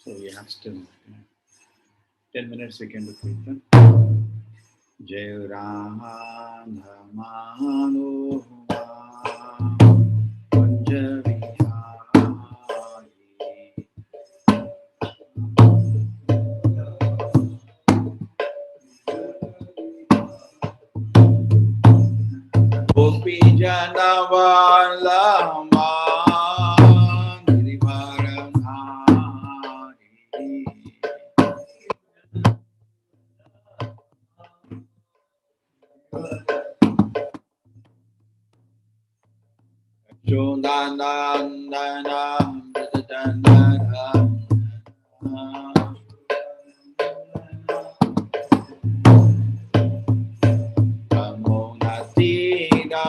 So we have still 10 minutes we can do Kirtan. Jai Radha Mano Kunja Vihari Gopi Janavalama Chundanandana Kamonatira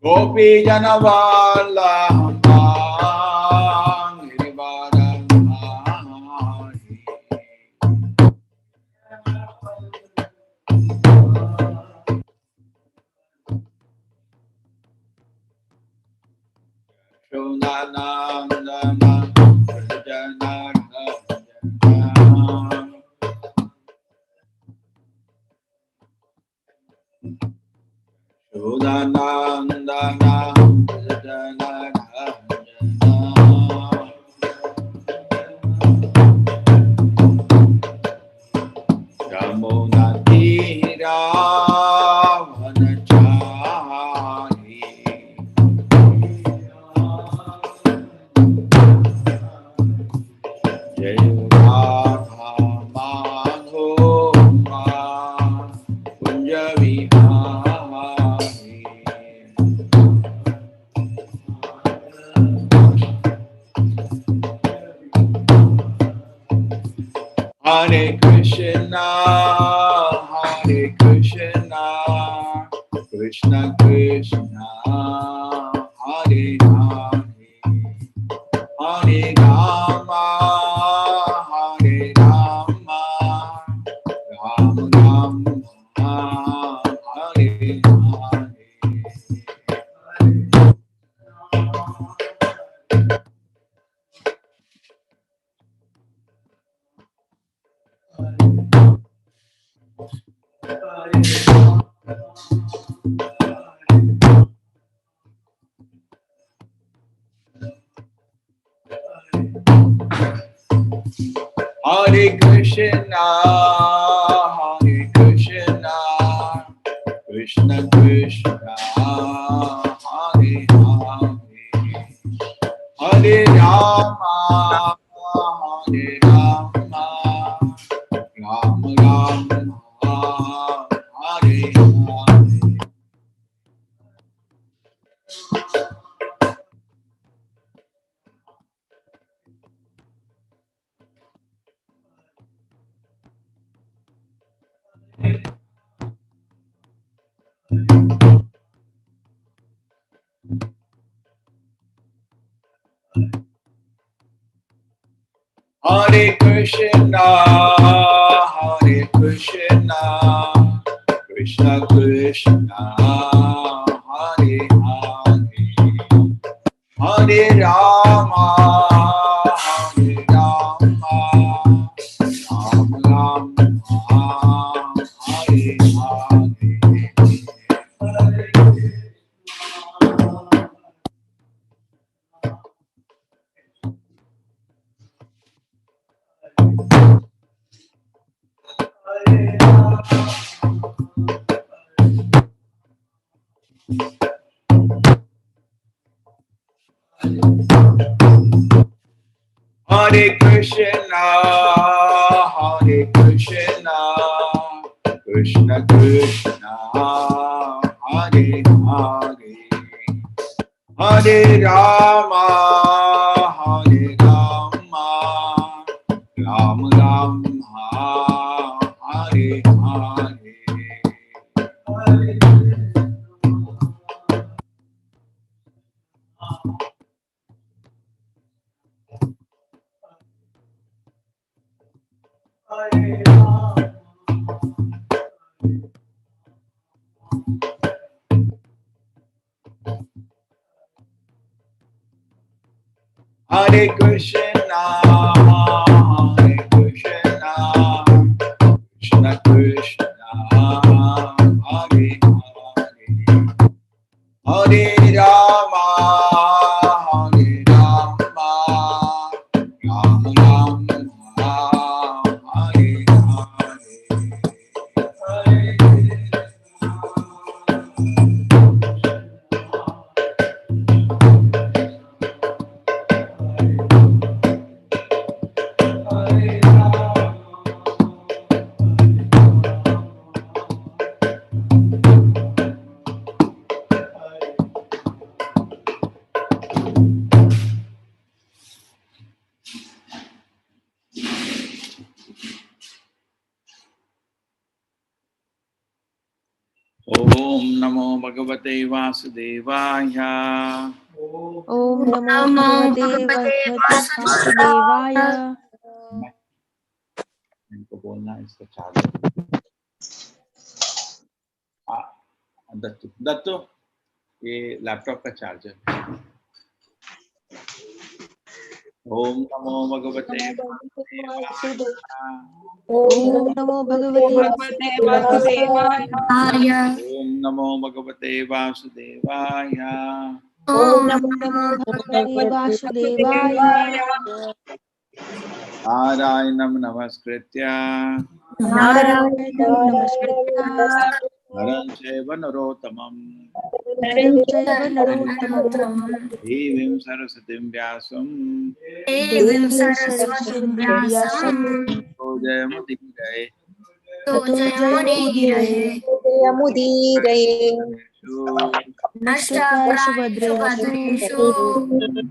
Gopi Janavala Hare Krishna, Krishna Krishna, Hare Hare, Hare Rama, Hare Rama, Ram Ram, Hare Hare. Hare Krishna, Krishna Krishna, Hare Hare, Hare Rama, Hare Rama, Ram Ram, Hare Hare. Hare Krishna, Krishna Krishna, Hare Hare, Hare Rama, Hare Rama, Ram Ram, Hare Hare. Hare Krishna, Krishna Krishna, Hare Hare, Hare Rama, Hare Rama, Ram Ram, Hare Hare Krishna, Hare Krishna, Krishna Krishna, Hare Hare, Hare Rama, Hare Rama, Rama Rama, Hare Om Namo Bhagavate Vasudevaya. Om Namo Bhagavate Vasudevaya. इनको बोलना इसका charger Dattu Dattu ये laptop का charger ओम नमो भगवते Om Namo Bhagavate Vasudevaya. ओम नमो भगवते वासुदेवाय Om Namo Bhagavate Vasudevaya. नारायणं नमस्कृत्य Narayanam Namaskritya नरं चैव नरोत्तमं Naram Chaiva Narottamam देवीं सरस्वतीं व्यासं Devim Saraswatim Vyasam जयमुदीरये Tato Jayamudiraye Yamudiraye Nashtaprashu Bhadreshu Srimad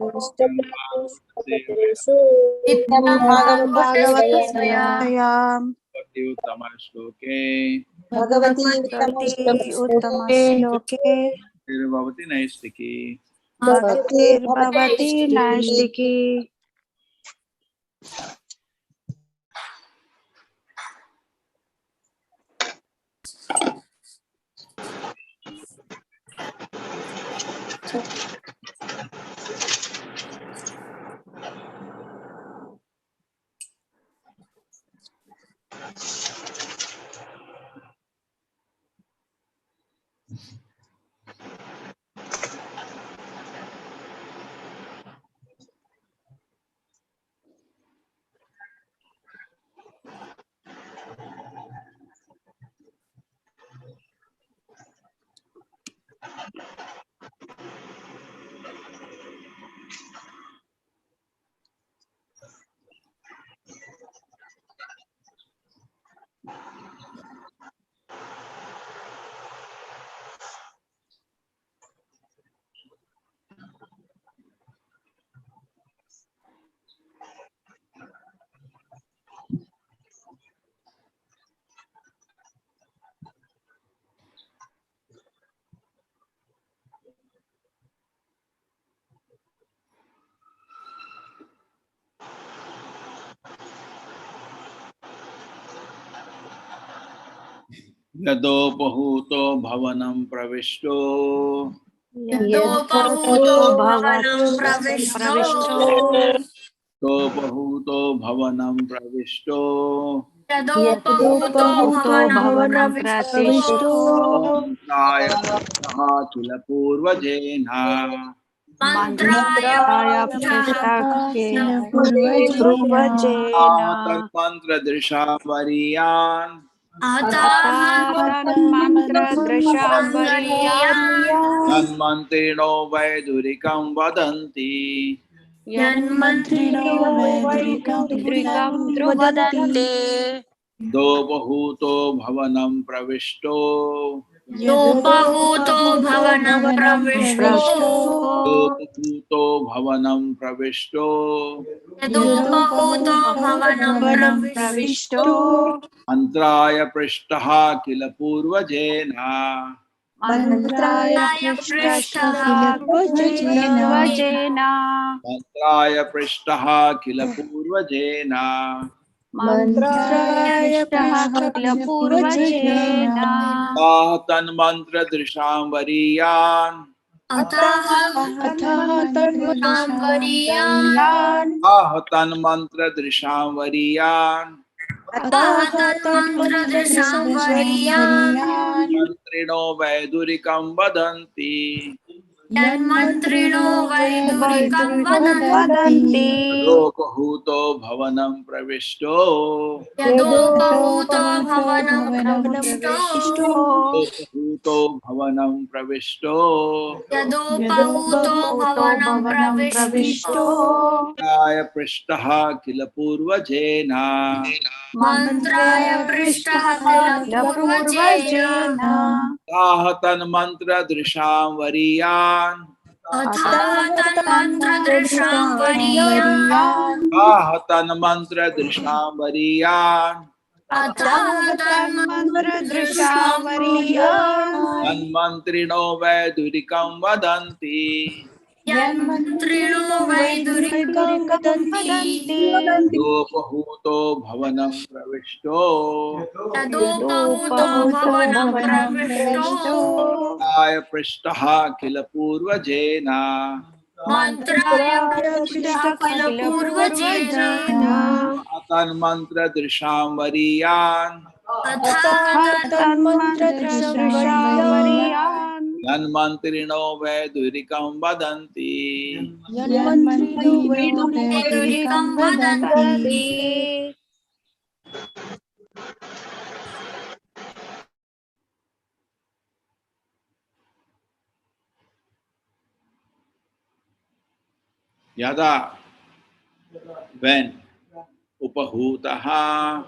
Bhagavatam उत्तम श्लोके Bhagavati Bhagavati Uttama Uttama Shloke भवति नैष्टिकी Bhaktir Bhavati Naistiki. यदोपहूतो भवनं प्रविष्टो Yadopahūto bhavanam pravisto तोपहूतो भवनं प्रविष्टो Yadopahūto bhavanam pravisto मन्त्राय पुष्टः किल पूर्वजेन Mantraya Prishtakya Purvajena तन्मन्त्रदृशा वरीयान् Atatan Mantra Drisham Variyat तन्मन्त्रिणो वैदुरिकं वदन्ति Yanmantrino Vedrikam Druvadante दोपहूतो भवनं प्रविष्टो Yadopahūto bhavanam pravisto दोपहूतो भवनं प्रविष्टो Yadopahūto bhavanam pravisto मन्त्राय पृष्टः किल पूर्वजेन Mantraya Prishtaha Purvajena मन्त्राय पृष्टः किल पूर्वजेन Mantraya Prishtaha Purvajena ताः तन्मन्त्रदृशां वरीयान् अतः अथः तन्मन्त्रदृशां आहतन मंत्र दृशां वरीयान् अतः तन्मन्त्रदृशां वरीयान् मंत्रिणो वैदुरिकं वदन्ति यन्मन्त्रिणो वैदुरिकं वैदुरिकं वदन्ति वदन्ति लोकहूतो भवनं प्रविष्टो यदोपहूतो भवनं भवनं प्रविष्टो प्रविष्टो लोकहूतो भवनं प्रविष्टो यदोपहूतो यदोपहूतो भवनं भवनं प्रविष्टो प्रविष्टो काय पृष्ठः किल पूर्वजेन मन्त्राय पृष्टः किल पूर्वजेन आहतन मंत्र दृशां वरीयान् अतः अतः तन्मन्त्रदृशां वरीयान् तन्मन्त्रदृशां आहतन मंत्र दृशां वरीयान् अतः तन्मन्त्रदृशां तन्मन्त्रदृशां वरीयान् वरीयान् तन्मन्त्रिणो वैदुरिकं वदन्ति यन्मन्त्रिणो वैदुरिकं वैदुरिकं वदन्ति वदन्ति लोकहूतो भवनं प्रविष्टो यदोपहूतो यदोपहूतो भवनं भवनं प्रविष्टो प्रविष्टो काय पृष्ठः किल पूर्वजेन मन्त्राय मन्त्राय पृष्टः पृष्ठः किल किल पूर्वजेन पूर्वजेन तन्मन्त्र दृशां वरीयान् अतः अतः तन्मन्त्रदृशां तन्मन्त्रदृशां वरीयान् वरीयान् यन्मन्त्रिणो वैदुरिकं वदन्ति यन्मन्त्रिणो वैदुरिकं वैदुरिकं वदन्ति वदन्ति यदा when upahutaha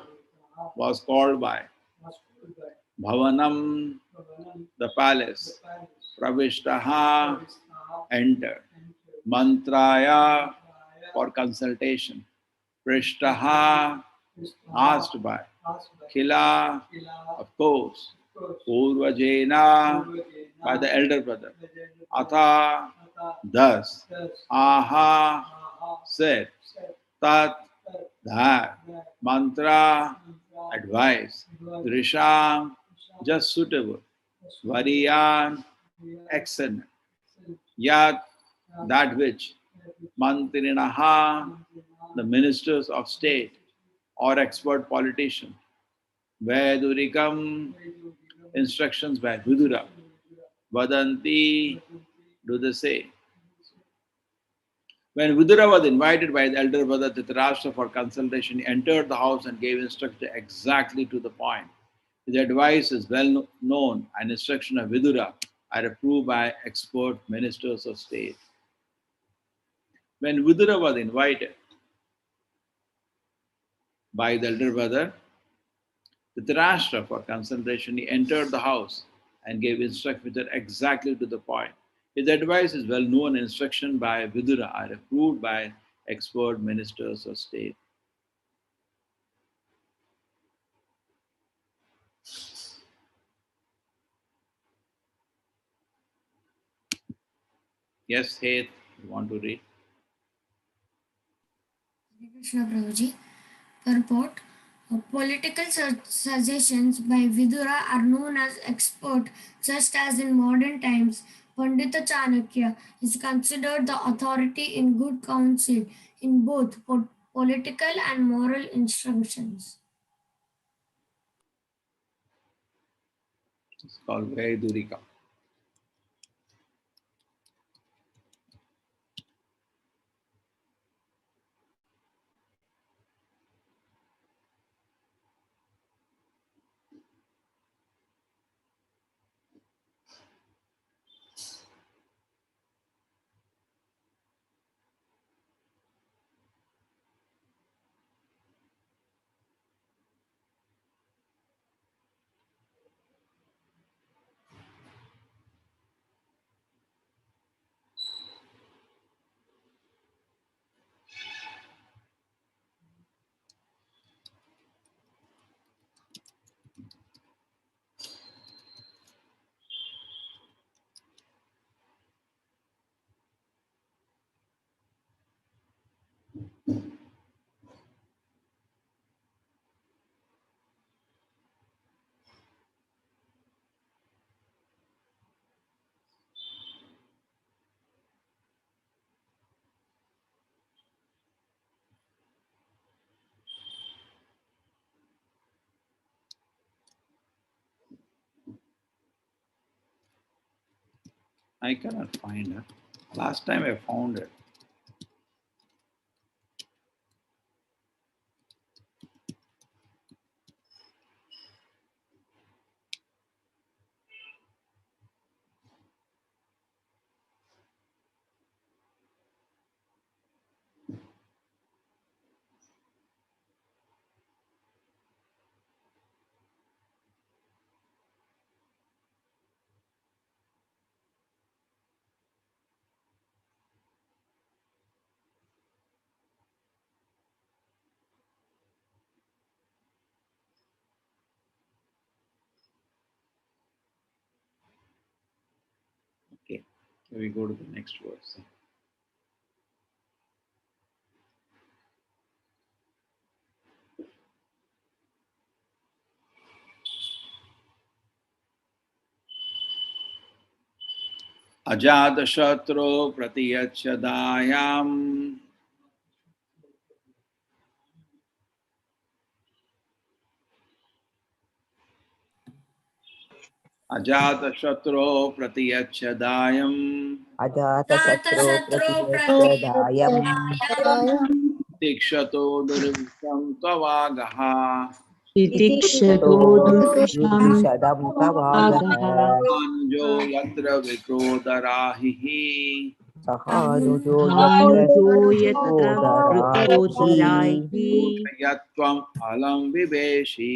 was called by bhavanam the palace pravishtaha entered mantraya for consultation prishtaha asked by khila of course purvajena by the elder brother atha thus aha said tat that mantra advice drisham just suitable variyan excellent yat that which mantrinaha the ministers of state or expert politician vedurikam instructions by vidura vadanti do the same. When Vidura was invited by the elder brother Dhritarashtra for consultation, he entered the house and gave instruction exactly to the point. His advice is well known, and instruction of Vidura are approved by expert ministers of state. When Vidura was invited by the elder brother Dhritarashtra for consultation, he entered the house and gave instructions which are exactly to the point. His advice is well known, and instruction by Vidura are approved by expert ministers of state. Yes, Heth, you want to read? Hare Krishna Prabhuji. Purport. Political suggestions by Vidura are known as expert, just as in modern times, Pandita Chanakya is considered the authority in good counsel in both political and moral instructions. It's called Vaidurika. I cannot find her. Last time I found it. Okay, so we go to the next verse. अजातशत्रो प्रतियच्छदायाम् अजातशत्रो प्रतियच्छदायम् Ajatashatru जातशत्रो प्रतियच्छदायम् प्रतिपद्यतायाम् तिक्षतो दुर्विषं त्ववागः तितिक्षतो तितिक्षतो दुर्विषां दुर्विशदं तवागः आगः अनुजो यत्र विक्रोदराहिः सहानुजो यत्र भानुजो यत्र कोदराहि वृकोदरायि यत्त्वम् अलं विवेशि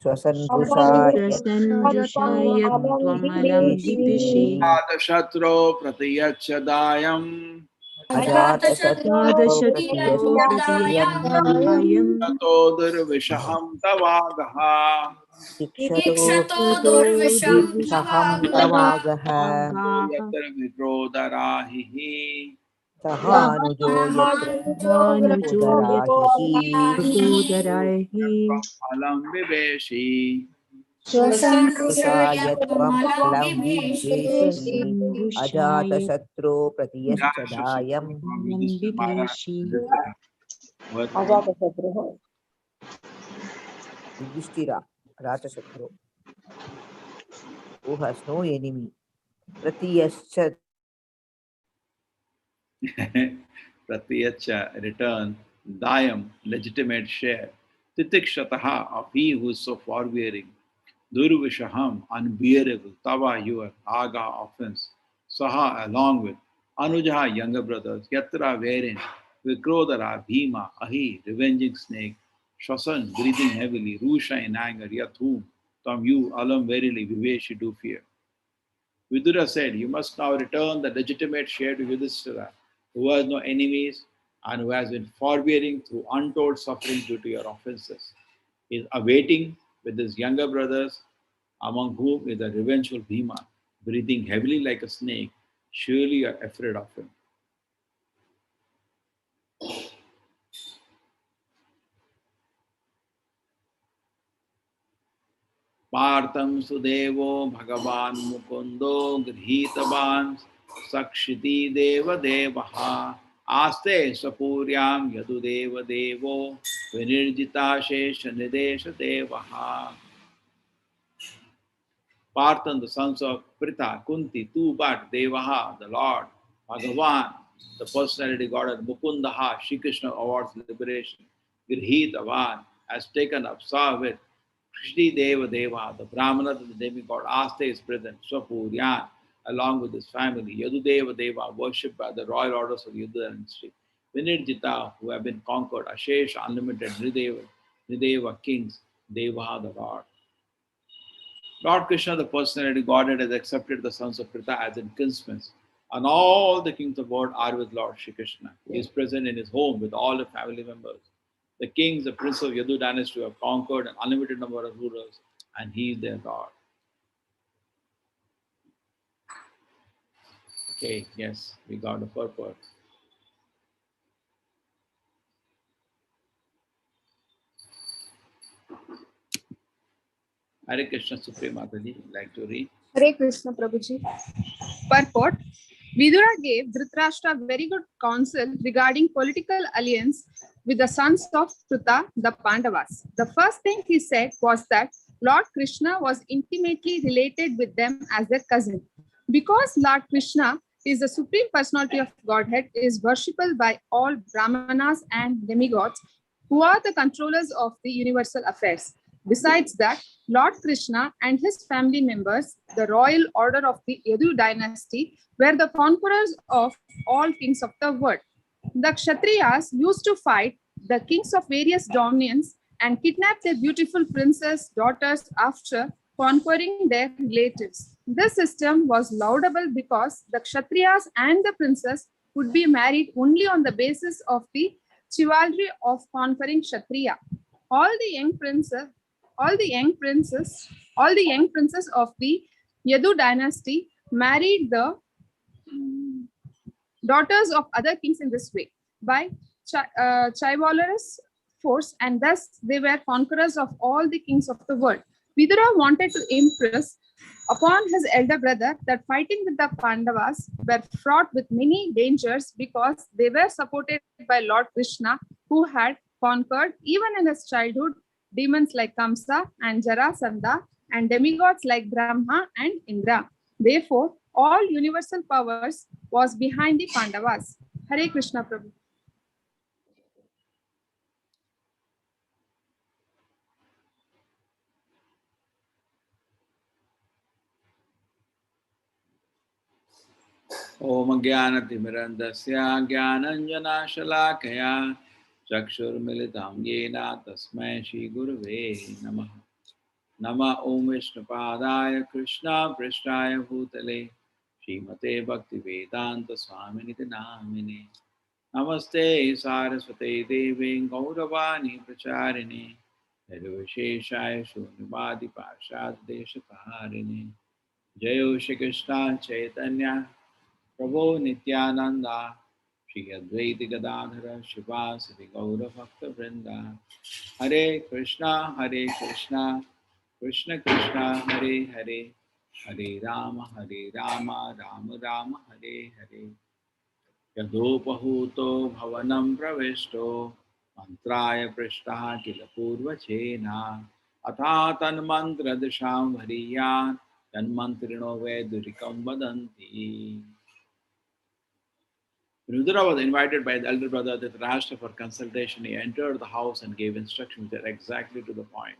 स्वसन्दृशा स्वसन्दृशा यत्त्वमलं विदिशि अजातशत्रो प्रतियच्छदायम् अजातशत्रु द्वादशत्रो प्रतियच्छदायम् प्रतियच्छदायाम् प्रतियच्छायम् ततो दुर्विषहं तवागः तिक्षतो दीक्षतो ततो दुर्विषं दुर्विषहं तवागः तवागः दुर्विषागाः यत्र विक्रोदराहिः सहानुजो यत्र महानुजो भानुजो कोदराहिः यत्कोदरायि अलं विवेशि स्वसन्दृशा स्वसन्दृशा यत्त्वम् यत्त्वमलं अलं बिभेषि विद्वेषि स्वसन्दृशाय अजातशत्रु Jaya Shastra प्रतियश्चदायम् from लं Yudhishthira Maharaj. बिभेषि Verse 1. अजातशत्रुः Yudhishthir राजशत्रु who has no enemy प्रतियश्च Pratyacha, return, Dayam, legitimate share, Titikshataha, of he who is so forbearing, Durvishaham, unbearable, Tava, your, Aga, offense, Saha, along with, Anujaha, younger brothers, Yatra, wherein, Vikrodara, Bhima, Ahi, revenging snake, Shasan, breathing heavily, Rusha in anger, Yat whom, Tam you, Alam, verily, Viveshi, do fear. Vidura said, you must now return the legitimate share to Yudhishthira, who has no enemies and who has been forbearing through untold suffering due to your offenses. He is awaiting with his younger brothers, among whom is the revengeful Bhima, breathing heavily like a snake. Surely you are afraid of him. पार्थं सुदेवो भगवान् मुकुन्दो गृहीतवान् सक्षिति देवदेवः आस्ते स्वपूर्यां यदुदेव देवो विनिर्जिताशेषनिदेशदेवः Partha and the sons of Pritha, Kunti, two but Devaha, the Lord, Bhagavan, the personality God, and Mukundaha, Shri Krishna awards liberation. Girhitavan has taken up, saw with Shri Deva Deva, the Brahmana, the demigod, Asta is present, Swapuryan, along with his family, Yadudeva Deva, worshipped by the royal orders of Yudha and Sri. Vinirjita, who have been conquered, Ashesh, unlimited, Nideva, kings, Devaha, the Lord. Lord Krishna, the personality Godhead, has accepted the sons of Pritha as in kinsmen. And all the kings of the world are with Lord Shri Krishna. He is present in his home with all the family members. The kings, the prince of Yadu dynasty, have conquered an unlimited number of rulers, and he is their Lord. Okay, yes, we got the purport. Hare Krishna, Supreme Mataji, like to read. Hare Krishna Prabhuji. Purport. Vidura gave Dhritarashtra very good counsel regarding political alliance with the sons of Pritha, the Pandavas. The first thing he said was that Lord Krishna was intimately related with them as their cousin. Because Lord Krishna is the supreme personality of Godhead, is worshipable by all Brahmanas and demigods who are the controllers of the universal affairs. Besides that, Lord Krishna and his family members, the royal order of the Yadu dynasty, were the conquerors of all kings of the world. The Kshatriyas used to fight the kings of various dominions and kidnap their beautiful princess daughters after conquering their relatives. This system was laudable because the Kshatriyas and the princess would be married only on the basis of the chivalry of conquering Kshatriya. All the young princes, all the young princes, all the young princes of the Yadu dynasty married the daughters of other kings in this way by chivalrous force, and thus they were conquerors of all the kings of the world. Vidura wanted to impress upon his elder brother that fighting with the Pandavas were fraught with many dangers because they were supported by Lord Krishna, who had conquered, even in his childhood, demons like Kamsa and Jarasandha and demigods like Brahma and Indra. Therefore, all universal powers was behind the Pandavas. Hare Krishna Prabhu. ॐ ज्ञानतिमिरन्दस्य ज्ञानञ्जनाशलाकया चक्षुर्मिलितं येन तस्मै श्रीगुरुवे नमः। नमः ॐ विष्णुपादाय कृष्णपृष्ठाय भूतले श्रीमते भक्तिवेदान्तस्वामिनिति नामिने। नमस्ते सारस्वते देवे गौरवाणी प्रचारिणे निर्विशेषाय शून्यवादि पाश्चात्यदेशतारिणे। जय श्री कृष्ण चैतन्य प्रभो नित्यानंदा श्री अद्वैत गदाधर शिवासदि गौरभक्तवृंद। हरे कृष्णा कृष्ण कृष्ण हरे हरे, हरे राम राम राम हरे हरे। यदोपहूतो भवनं प्रविष्टो मंत्राय पृष्ठः किल पूर्वचेना अथा तन्मन्त्रदशां वरीयान् तन्मन्त्रिणो वैदुरिकं वदन्ति। When Vidura was invited by the elder brother Dhritarashtra for consultation, he entered the house and gave instructions that are exactly to the point.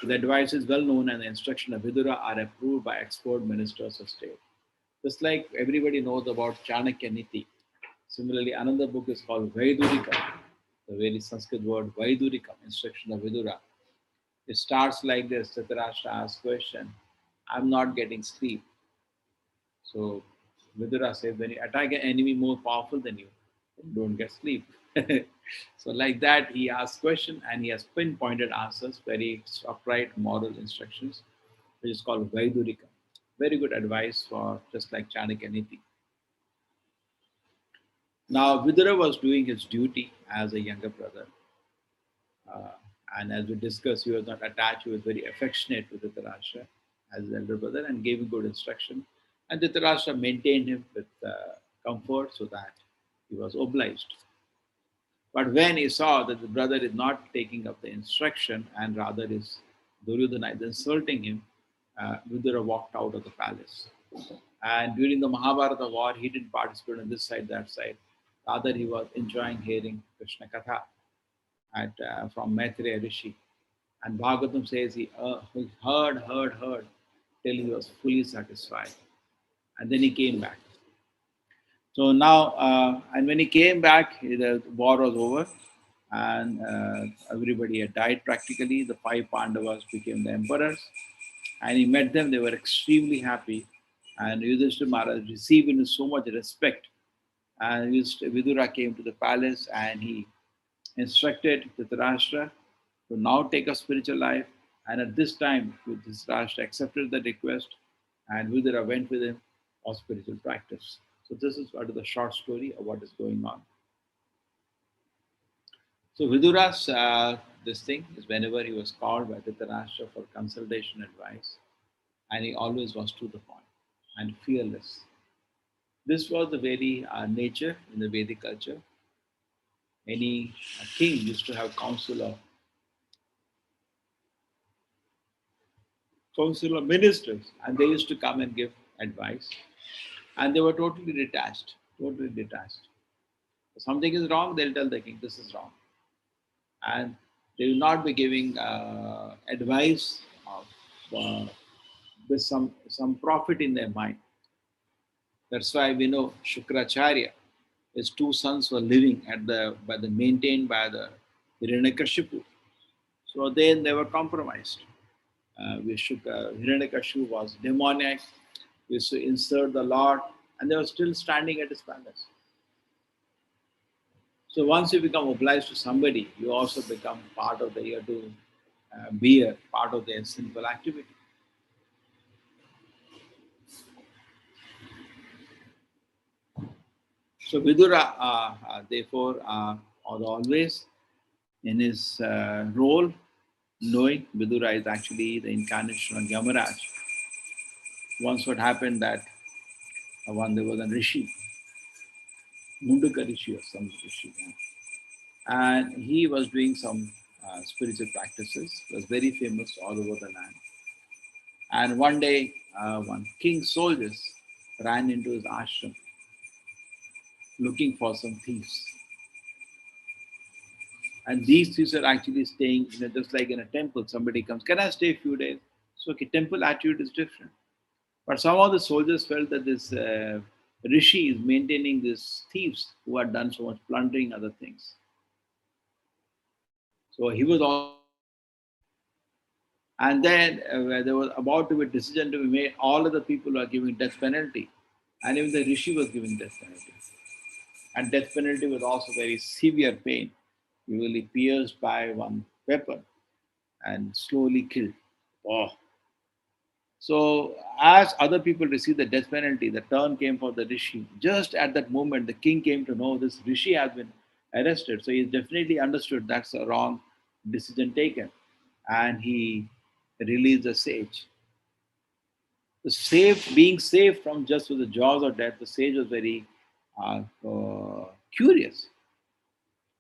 The advice is well known and the instructions of Vidura are approved by expert ministers of state. Just like everybody knows about Chanakya Niti, similarly another book is called Vaidurikam, the very Sanskrit word Vaidurikam, instruction of Vidura. It starts like this: Dhritarashtra asks question, I'm not getting sleep. So Vidura says, when you attack an enemy more powerful than you, don't get sleep. So like that, he asks question and he has pinpointed answers, very upright moral instructions, which is called Vaidurika. Very good advice for just like Chanakya Niti. Now Vidura was doing his duty as a younger brother. Uh, and as we discussed, he was not attached, he was very affectionate with Dhritarashtra as his elder brother and gave him good instruction. And Dhritarashtra maintained him with comfort so that he was obliged. But when he saw that the brother is not taking up the instruction and rather is Duryodhana is insulting him, Vidura walked out of the palace. And during the Mahabharata war, he didn't participate on this side, that side. Rather, he was enjoying hearing Krishna Katha from Maitreya Rishi. And Bhagavatam says he heard till he was fully satisfied. And then he came back. So now, and when he came back, the war was over and everybody had died practically. The five Pandavas became the emperors. And he met them, they were extremely happy. And Yudhishthira Maharaj received him with so much respect. And Vidura came to the palace and he instructed Dhritarashtra to now take a spiritual life. And at this time, Dhritarashtra accepted the request and Vidura went with him of spiritual practice. So this is part of the short story of what is going on. So Vidura's this thing is whenever he was called by Dhritarashtra for consultation advice, and he always was to the point and fearless. This was the very nature in the Vedic culture. Any king used to have council of ministers, and they used to come and give advice. And they were totally detached, totally detached. If something is wrong, they'll tell the king, this is wrong. And they will not be giving advice of, with some profit in their mind. That's why we know Shukracharya, his two sons were living at the maintained by the Hiranyakashipu. So they were compromised. Hiranyakashipu was demoniac. We used to insert the Lord, and they were still standing at his palace. So once you become obliged to somebody, you also become part of the year to be a part of their sinful activity. So Vidura, therefore, was always in his role, knowing Vidura is actually the incarnation of Yamaraj. Once what happened that one there was a rishi, Mundaka rishi or some rishi, and he was doing some spiritual practices. Was very famous all over the land. And one day, one king's soldiers ran into his ashram looking for some thieves. And these thieves are actually staying, just like in a temple. Somebody comes, can I stay a few days? So okay, temple attitude is different. But somehow the soldiers felt that this rishi is maintaining these thieves who had done so much plundering other things. So he was also and then where there was about to be a decision to be made, all of the people were giving death penalty. And even the rishi was giving death penalty. And death penalty was also very severe pain, usually pierced by one weapon and slowly killed. Oh. So as other people received the death penalty, the turn came for the rishi. Just at that moment, the king came to know this rishi has been arrested. So he definitely understood that's a wrong decision taken. And he released the sage. Being saved from just with the jaws of death, the sage was very curious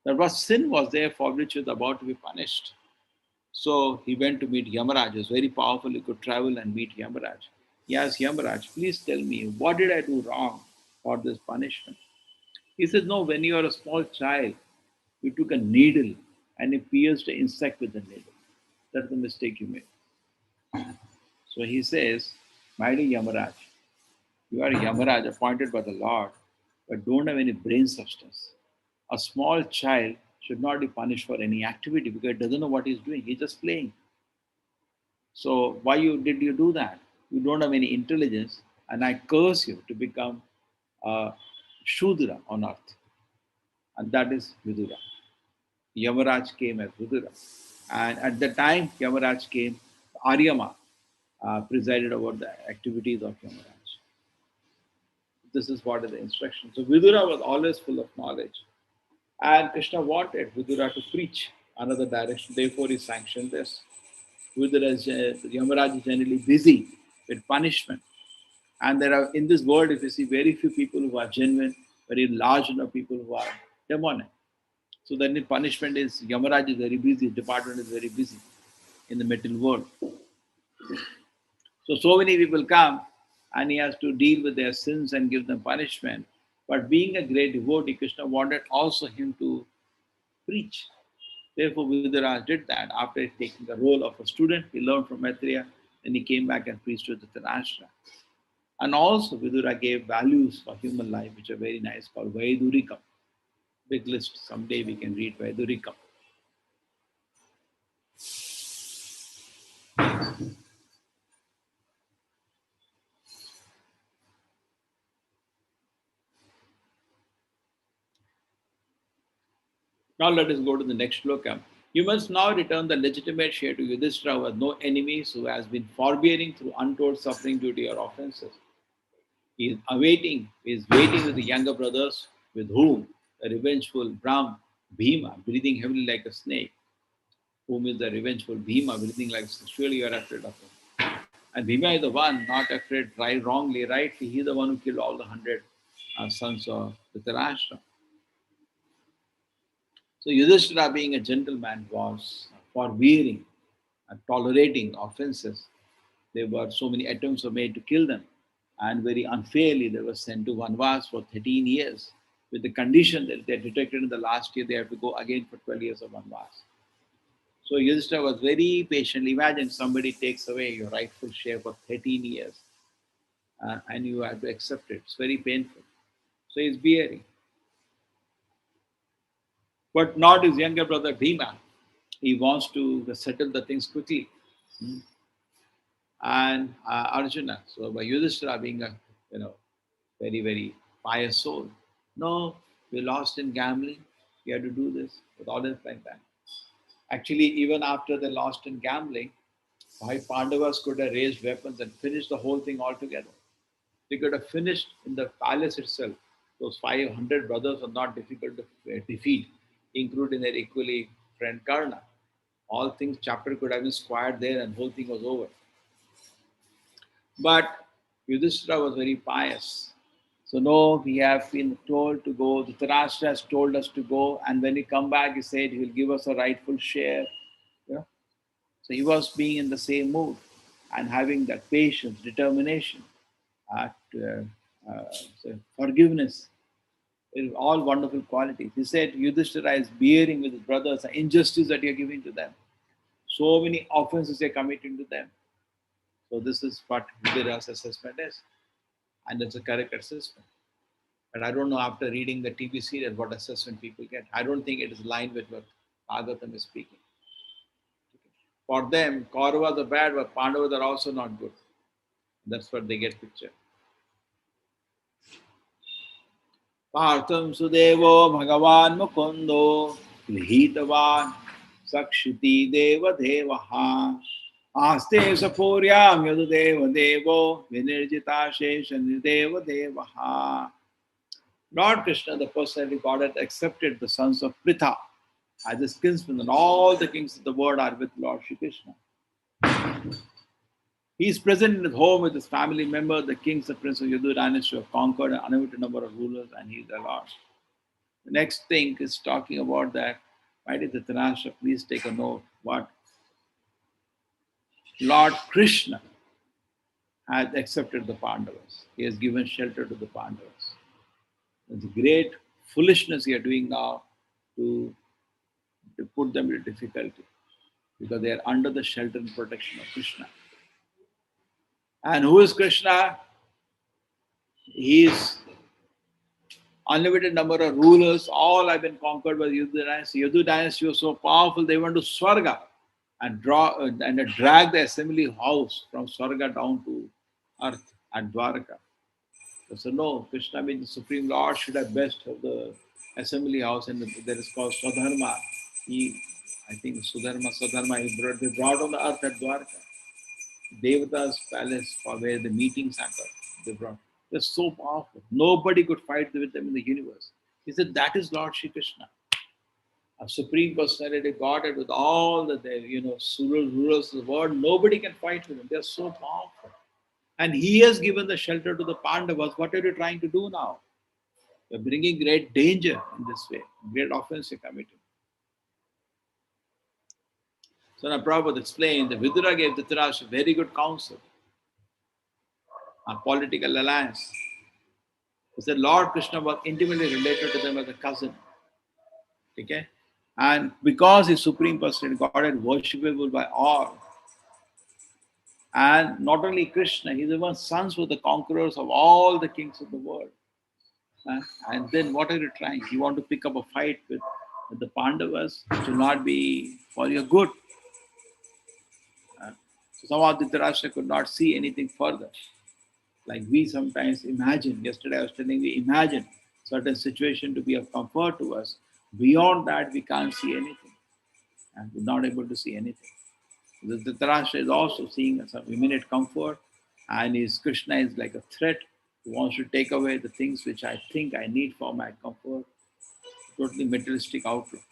that what sin was there for which he was about to be punished. So he went to meet Yamaraj. He was very powerful. He could travel and meet Yamaraj. He asked Yamaraj, please tell me, what did I do wrong for this punishment? He said, no, when you are a small child, you took a needle and you pierced an insect with the needle. That's the mistake you made. So he says, my dear Yamaraj, you are Yamaraj appointed by the Lord, but don't have any brain substance. A small child should not be punished for any activity because he doesn't know what he's doing. He's just playing. So why did you do that? You don't have any intelligence, and I curse you to become a Shudra on earth. And that is Vidura. Yamaraj came as Vidura. And at the time Yamaraj came, Aryama presided over the activities of Yamaraj. This is what is the instruction. So Vidura was always full of knowledge. And Krishna wanted Vidura to preach another direction. Therefore, he sanctioned this. Yamaraj is generally busy with punishment. And there are, in this world, if you see very few people who are genuine, very large number of people who are demonic. So then the punishment is, Yamaraj is very busy, department is very busy in the material world. So many people come and he has to deal with their sins and give them punishment. But being a great devotee, Krishna wanted also him to preach. Therefore, Viduras did that. After taking the role of a student, he learned from Maitreya, then he came back and preached to Dhritarashtra. And also, Vidura gave values for human life, which are very nice, called Vaidurikam. Big list. Someday we can read Vaidurikam. Now let us go to the next shloka. You must now return the legitimate share to Yudhishthira who has no enemies, who has been forbearing through untold suffering due to your offenses. He is waiting with the younger brothers, with whom the revengeful Brahm Bhima, breathing heavily like a snake, whom is the revengeful Bhima, breathing like a snake. Surely you are afraid of him. And Bhima is the one not afraid, right, wrongly, rightly. He is the one who killed all the 100 sons of Dhritarashtra. So Yudhishthira, being a gentleman, was forbearing and tolerating offenses. There were so many attempts were made to kill them. and very unfairly they were sent to Vanvas for 13 years with the condition that they detected in the last year they have to go again for 12 years of Vanvas. So Yudhishthira was very patient. Imagine somebody takes away your rightful share for 13 years and you have to accept it. It's very painful. So he's bearing. But not his younger brother Bhima. He wants to settle the things quickly. And Arjuna, so by Yudhishthira being a very, very pious soul, no, we lost in gambling. We had to do this with all this like that. Actually, even after they lost in gambling, why Pandavas could have raised weapons and finished the whole thing altogether. They could have finished in the palace itself. Those 500 brothers are not difficult to defeat, including their equally friend Karna. All things chapter could have been squared there and whole thing was over. But Yudhishthira was very pious. So no, we have been told to go. Dhritarashtra has told us to go, and when we come back, he said he will give us a rightful share. Yeah. So he was being in the same mood and having that patience, determination, so forgiveness. It is all wonderful qualities. He said Yudhishthira is bearing with his brothers the injustice that you are giving to them. So many offenses you are committing to them. So this is what Vidura's assessment is. And it's a correct assessment. But I don't know after reading the TV serial what assessment people get. I don't think it is aligned with what Bhagavatam is speaking. For them, Kauravas are bad, but Pandavas are also not good. That's what they get picture. Partham Sudevo Bhagavan Mukundo Grihitavan Sakshiti Deva Devaha Aste Sapuryam Yadudeva Devo Vinirjita Sheshan Deva Devaha. Lord Krishna, the personality Godhead, accepted the sons of Pritha as his kinsmen, and all the kings of the world are with Lord Shri Krishna. He is present in his home with his family members, the kings of Prince of Yadu dynasty who have conquered an unlimited number of rulers, and he is the Lord. The next thing is talking about that. Why did Dhritarashtra please take a note? What? Lord Krishna has accepted the Pandavas. He has given shelter to the Pandavas. It's a great foolishness you are doing now to put them into difficulty because they are under the shelter and protection of Krishna. And who is Krishna? He is unlimited number of rulers, all have been conquered by the Yadu dynasty. Yadu dynasty was so powerful, they went to Swarga and drag the assembly house from Swarga down to earth at Dwarka. So no, Krishna being the Supreme Lord should have best of the assembly house, and there is called Swadharma. I think Swadharma, they brought on the earth at Dwarka. Devata's palace for where the meetings happen. They brought. They're so powerful. Nobody could fight with them in the universe. He said that is Lord Shri Krishna, a supreme personality, Godhead with all the rulers of the world. Nobody can fight with him. They're so powerful. And he has given the shelter to the Pandavas. What are you trying to do now? You're bringing great danger in this way. Great offense you're committing. So now Prabhupada explained that Vidura gave Dhritarashtra very good counsel. A political alliance. He said Lord Krishna was intimately related to them as a cousin. Okay? And because he's Supreme Personality, God is worshipable by all. And not only Krishna, he's even sons were the conquerors of all the kings of the world. And then what are you trying? You want to pick up a fight with the Pandavas to not be for your good. So somehow Dhritarashtra could not see anything further. Like we sometimes imagine, yesterday I was telling you, imagine certain situation to be of comfort to us. Beyond that, we can't see anything. And we're not able to see anything. The Dhritarashtra is also seeing some immediate comfort, and his Krishna is like a threat. He wants to take away the things which I think I need for my comfort. Totally materialistic outlook.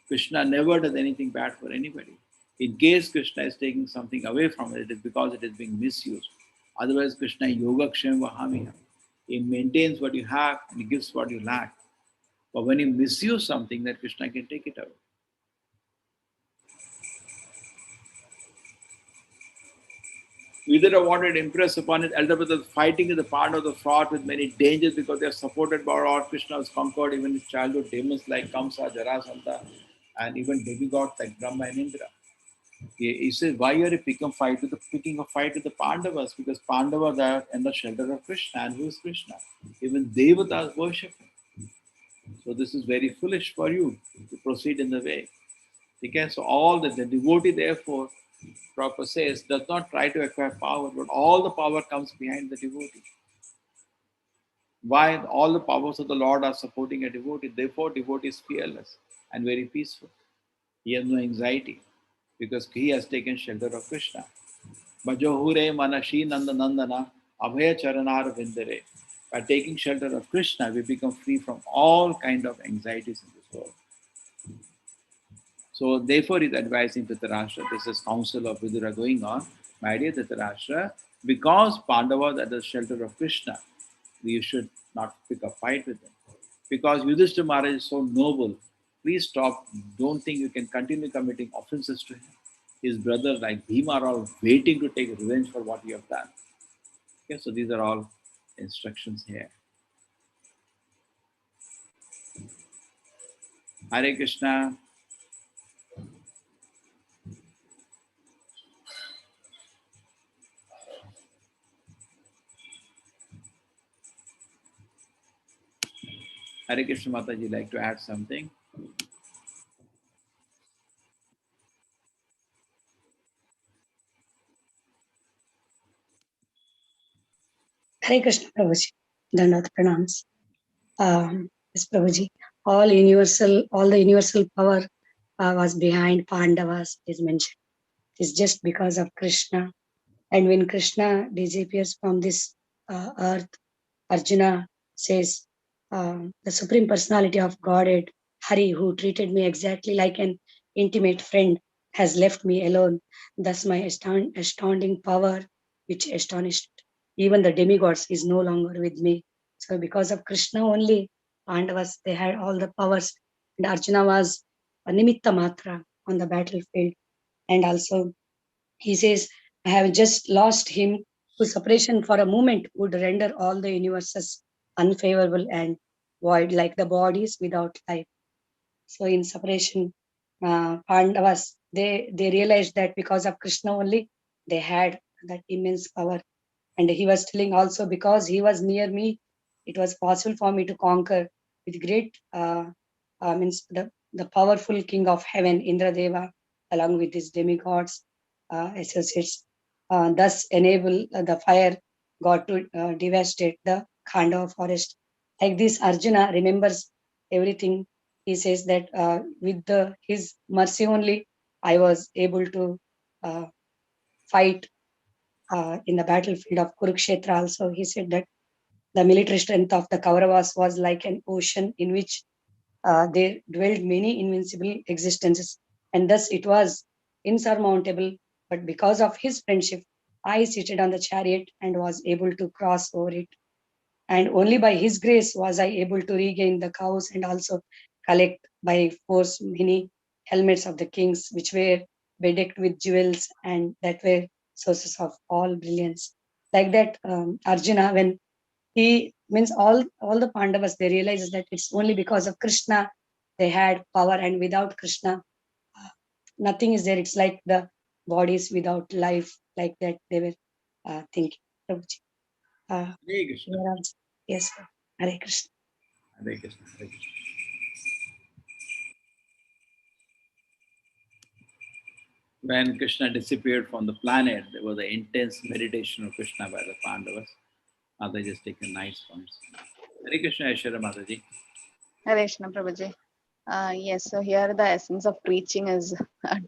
Krishna never does anything bad for anybody. In case Krishna is taking something away from it, it is because it is being misused. Otherwise, Krishna yoga kshem vahamiha. He maintains what you have and he gives what you lack. But when you misuse something, then Krishna can take it away. Vidura wanted to impress upon his elder brother fighting in the part of the fought with many dangers because they are supported by Lord Krishna has conquered even his childhood demons like Kamsa, Jarasandha, and even demigods like Brahma and Indra. He says, why are you picking a fight with the Pandavas? Because Pandavas are in the shelter of Krishna, and who is Krishna? Even Devatas worship him. So this is very foolish for you to proceed in the way. Okay, so all the devotee, therefore, Prabhupada says, does not try to acquire power, but all the power comes behind the devotee. Why? All the powers of the Lord are supporting a devotee. Therefore, devotee is fearless and very peaceful. He has no anxiety because he has taken shelter of Krishna. Bajohure manashi nanda nandana abhaya charanar vindare. By taking shelter of Krishna, we become free from all kind of anxieties in this world. So therefore, he's advising Dhritarashtra. This is council of Vidura going on. My dear Dhritarashtra, because Pandavas are the shelter of Krishna, we should not pick a fight with them. Because Yudhishthira Maharaj is so noble, please stop. Don't think you can continue committing offenses to him. His brothers like Bhima are all waiting to take revenge for what you have done. Okay, so these are all instructions here. Hare Krishna. Hare Krishna Mataji, like to add something? Hare Krishna Prabhuji, Dandavat Pranams. Yes, Prabhuji, all the universal power was behind Pandavas, is mentioned. It's just because of Krishna. And when Krishna disappears from this earth, Arjuna says, the Supreme Personality of Godhead, Hari, who treated me exactly like an intimate friend, has left me alone. Thus, my astounding power, which astonished even the demigods, is no longer with me. So, because of Krishna only, Pandavas, they had all the powers, and Arjuna was a nimitta matra on the battlefield. And also, he says, I have just lost him, whose separation for a moment would render all the universes unfavorable and void, like the bodies without life. So in separation, Pandavas, they realized that because of Krishna only, they had that immense power. And he was telling also, because he was near me, it was possible for me to conquer with great, means the powerful king of heaven, Indradeva, along with his demigods, associates, thus enable the fire god to devastate the Khandava forest. Like this, Arjuna remembers everything. He says that with his mercy only, I was able to fight in the battlefield of Kurukshetra. Also, he said that the military strength of the Kauravas was like an ocean in which there dwelled many invincible existences, and thus it was insurmountable. But because of his friendship, I seated on the chariot and was able to cross over it. And only by his grace was I able to regain the cows and also collect by force many helmets of the kings, which were bedecked with jewels and that were sources of all brilliance. Like that, Arjuna, when he means all the Pandavas, they realized that it's only because of Krishna they had power, and without Krishna, nothing is there. It's like the bodies without life, like that they were thinking. Prabhuji. Hare Krishna. Yes, sir. Hare Krishna. Hare Krishna. Hare Krishna. When Krishna disappeared from the planet, there was an intense meditation of Krishna by the Pandavas. Mataji just taken nice points. Hare Krishna, Aishwarya Mataji. Hare Krishna Prabhuji. Yes, so here the essence of preaching is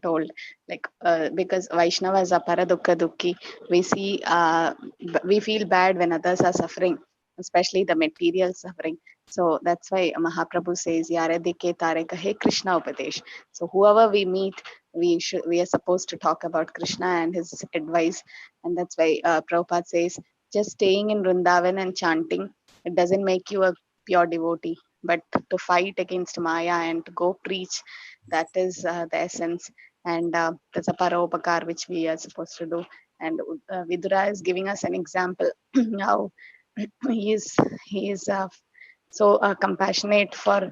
told, like because Vaishnavas are paradukha dukhi, we see, we feel bad when others are suffering, especially the material suffering. So that's why Mahaprabhu says, "Yare dike tare kahe Krishna upadesh." So whoever we meet, we are supposed to talk about Krishna and his advice, and that's why Prabhupada says, just staying in Vrindavan and chanting, it doesn't make you a pure devotee, but to fight against Maya and to go preach, that is the essence. And that's a paropakar which we are supposed to do. And Vidura is giving us an example how he is so compassionate for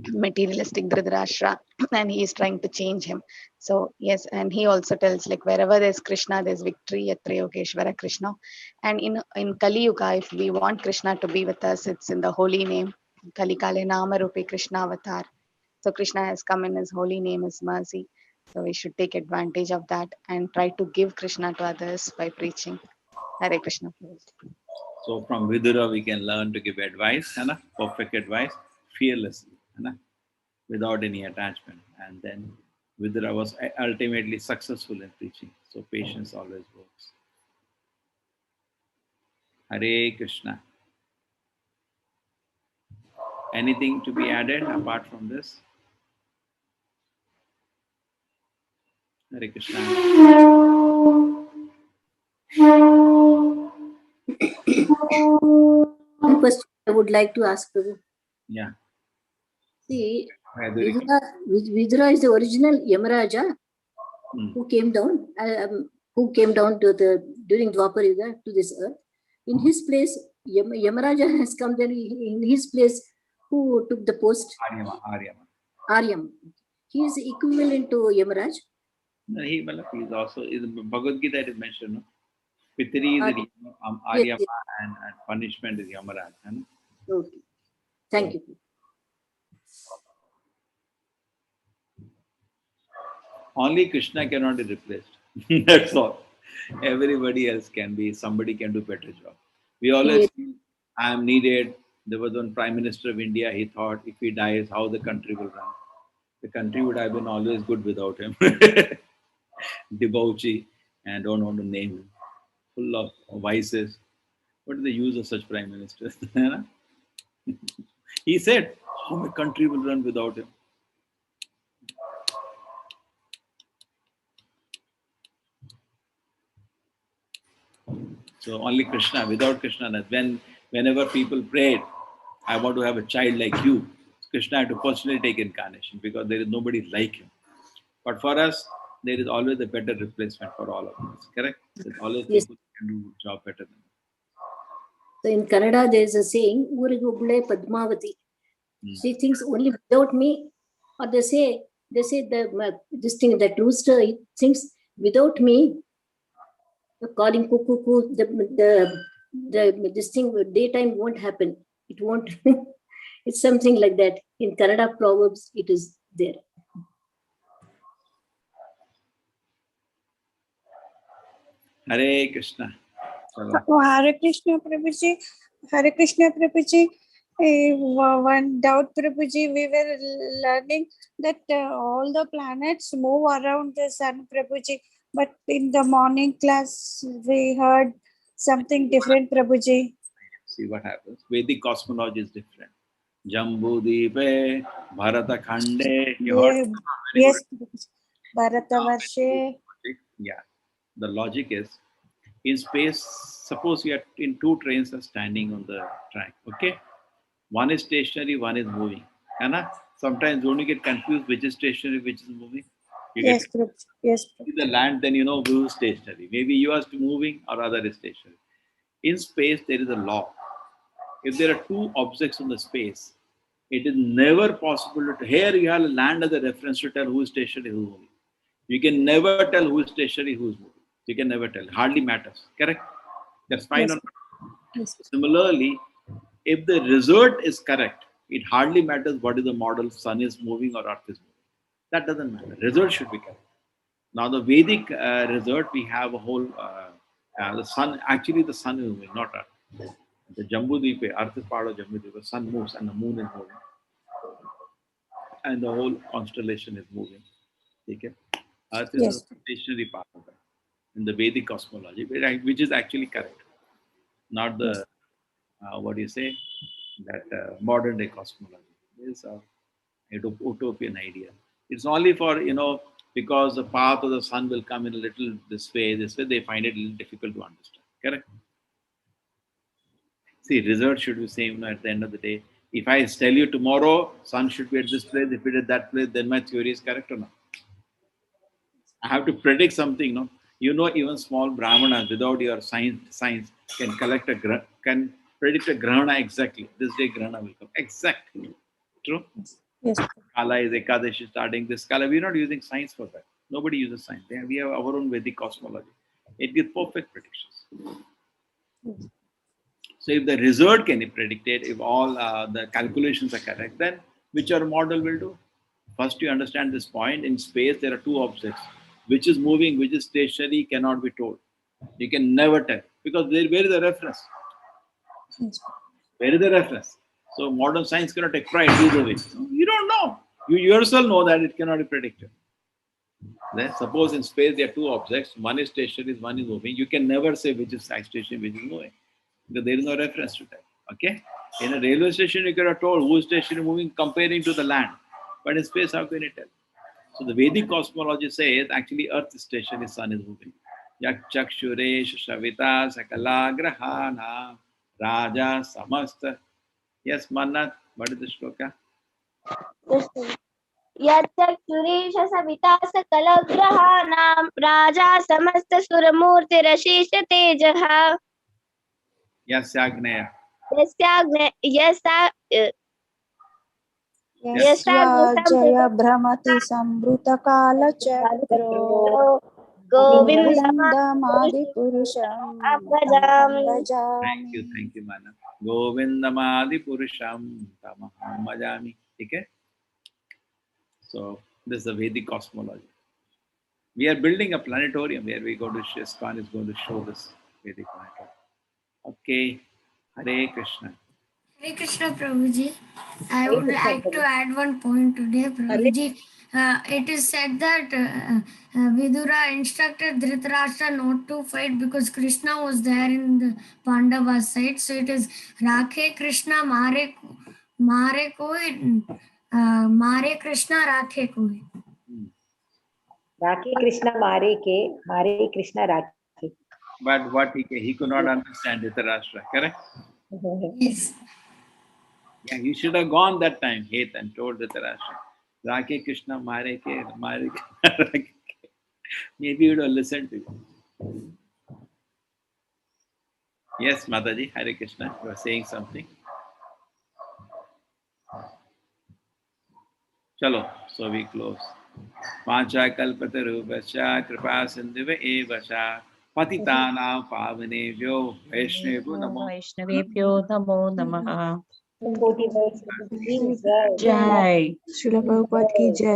materialistic Dhritarashtra and he is trying to change him. So yes, and he also tells like wherever there's Krishna, there's victory at Trayokeshwara Krishna. And in Kali Yuga, if we want Krishna to be with us, it's in the holy name. Kali Kale Nama Rupe Krishna Avatar. So Krishna has come in his holy name, his mercy. So we should take advantage of that and try to give Krishna to others by preaching. Hare Krishna. So from Vidura we can learn to give advice, है ना? Perfect advice, fearlessly, है ना? Without any attachment. And then Vidura was ultimately successful in preaching. So patience always works. Hare Krishna. Anything to be added apart from this? Hare Krishna. One question I would like to ask Prabhu. Yeah. See, Hare Vidura is the original Yamaraja Hmm. who came down to during Dwapar Yuga to this earth. In his place, Yamaraja has come there. In his place, who took the post? Aryama. Aryam. He is equivalent to Yamaraj. No, he is also, in Bhagavad Gita it is mentioned, no? Pitri is Aryama Yes, yes. and punishment is Yamaraj. है ना? Okay. Thank you. Only Krishna cannot be replaced. That's all. Everybody else can be, somebody can do better job. We always feel, I am needed. There was one Prime Minister of India, he thought if he dies, how the country will run. The country would have been always good without him. Debauchee, and don't want to name him. Full of vices. What is the use of such Prime Ministers? He said, how my country will run without him. So only Krishna, without Krishna, whenever people prayed, I want to have a child like you, Krishna had to personally take incarnation because there is nobody like him. But for us, there is always a better replacement for all of us. Correct? There's always Yes. people who can do job better than us. So in Kannada, there is a saying, Urigoble Padmavati. She thinks only without me, or they say this thing, that rooster, it thinks without me, calling cuckoo, this thing daytime won't happen. It won't. It's something like that. In Kannada proverbs, it is there. Hare Krishna. Hare Krishna Prabhuji. Hare Krishna Prabhuji. One doubt, Prabhuji, we were learning that all the planets move around the sun, Prabhuji. But in the morning class, we heard something different, Prabhuji. See what happens. Vedic cosmology is different. Jambu Deepe, Bharata Khande. You heard? Yes, Prabhuji. Bharatavarshe. Yeah. The logic is, in space, suppose you are in two trains are standing on the track, okay? One is stationary, one is moving. And sometimes don't you get confused which is stationary, which is moving? You Yes, get Prabhuji. Yes, in the land, then you know who is stationary. Maybe you are moving or other is stationary. In space, there is a law. If there are two objects in the space, it is never possible to, here you have land as a reference to tell who is stationary, who is moving. You can never tell who is stationary, who is moving. You can never tell. Hardly matters. Correct? That's fine. Yes. Or not? Similarly, if the result is correct, it hardly matters what is the model, sun is moving or earth is moving. That doesn't matter. Result should be correct. Now the Vedic result, we have a whole, the sun, actually the sun is moving, not earth. The Jambu-Dvipa, earth is part of Jambu-Dvipa, sun moves and the moon is moving. And the whole constellation is moving. Okay? Earth is Yes. a stationary part of that in the Vedic cosmology, which is actually correct. Not the, what do you say, that modern day cosmology. It's a utopian idea. It's only for, because the path of the sun will come in a little this way, they find it a little difficult to understand. Correct? See, result should be same at the end of the day. If I tell you tomorrow, sun should be at this place, if it is that place, then my theory is correct or not. I have to predict something, no? You know, even small brahmanas without your science can can predict a grahana exactly. This day grahana will come exactly. True. Yes. Kala is Ekadashi starting this Kala. We're not using science for that. Nobody uses science. We have our own Vedic cosmology. It gives perfect predictions. So if the result can be predicted, if all the calculations are correct, then which our model will do? First, you understand this point. In space, there are two objects. Which is moving, which is stationary, cannot be told. You can never tell because where is the reference? Where is the reference? So modern science cannot take pride either way. You don't know. You yourself know that it cannot be predicted. Then suppose in space there are two objects. One is stationary, one is moving. You can never say which is stationary, which is moving. Because there is no reference to that. Okay? In a railway station, you could have told who is stationary moving comparing to the land. But in space, how can you tell? So the Vedic cosmology says actually Earth is stationary, Sun is moving. Yak chakshuresh shavita sakala grahana raja samasta. Yes, Manat, what is the shloka? यच्चक्षुरीश Savita सकलग्रहाणां राजा समस्तसुरमूर्तिरशेष तेजः Yasyagneya. यस्याग्नितं जय भ्रमति संवृतकालचक्रो गोविन्दमादिपुरुषं तमहं भजामि. Thank you, Manat. Govindamadi Purusham Tamaham Bhajami. Okay? So this is the Vedic cosmology. We are building a planetarium where we go to ISKCON is going to show this Vedic planetarium. Okay. Hare Krishna. Hare Krishna, Prabhuji. I would like to add one point today, Prabhuji. It is said that Vidura instructed Dhritarashtra not to fight because Krishna was there in the Pandava side. So it is Rakhe Krishna Mare Koi, Mare Krishna Rakhe Koi. Rakhe Krishna Mare Krishna Rakhe. But what he could not understand Dhritarashtra, correct? Yes. Yeah, you should have gone that time, Hate, and told Dhritarashtra, Rakhe Krishna Mare Ke. Maybe you would have listened to you. Yes, Mataji, Hare Krishna, you were saying something. Chalo, so we close. Pancha kalpatarubhascha kripa sindhuva evascha patitana pavanebhyo vaishnavyo namo. वैष्णवेभ्यो नमो नमः. Jai. जय Srila Prabhupada ki jai.